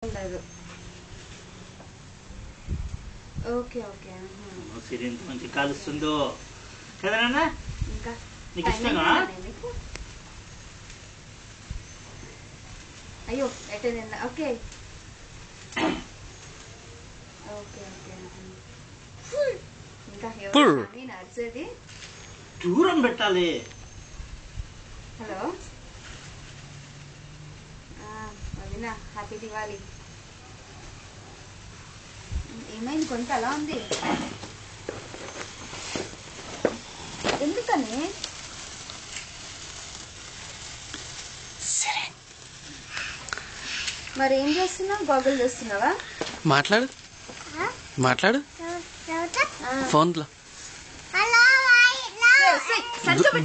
లేదు. Okay okay సిరింత మంచి కాలుస్తుందో కదా నాన్న. ఇంకా నీకు ఇష్టంగా? అయ్యో ఎట్టేదండి. ఓకే ఓకే ఓకే ఇంకా ఎవరు నడిచేది? దూరం పెట్టాలి. హలో వదినా, హ్యాపీ దివాళీ. ఏమైంది? కొంత అలా ఉంది ఎందుకని? మరి ఏం చేస్తున్నావు? గోగుల్ చేస్తున్నావా? మాట్లాడు మాట్లాడు ఫోన్లో.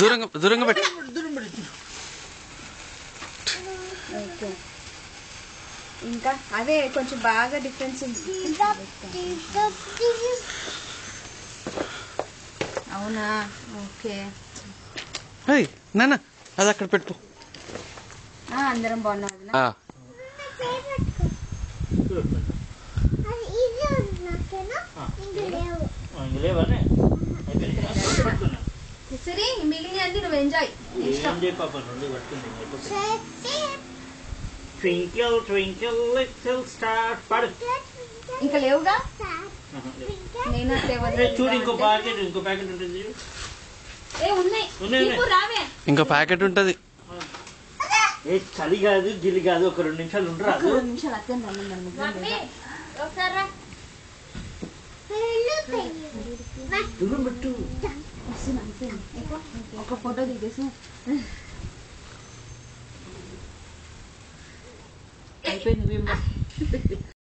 దూరంగా దూరంగా పెట్టు. ఓకే ఇంకా అదే కొంచెం బాగా డిఫరెన్స్ ఉంది. అవునా? ఓకే నాన్న అది అక్కడ పెట్టు. అందరం బాగున్నాం. సరే మిగిలిన అంది నువ్వు enjoy. Twinkle twinkle little star పాడు. ఇంకా లేవుగా? నేను చూడు ఇంకో ప్యాకెట్ ఉంటుంది. ఇంకో ప్యాకెట్ ఉంటుంది. ఏ చలి కాదు గిలి కాదు, ఒక 2 నిమిషాలు ఉండరాదు. 2 నిమిషాలు అత్యంత దూరం పెట్టు. ఒక ఫోటో దిగేసి అయిపోయింది.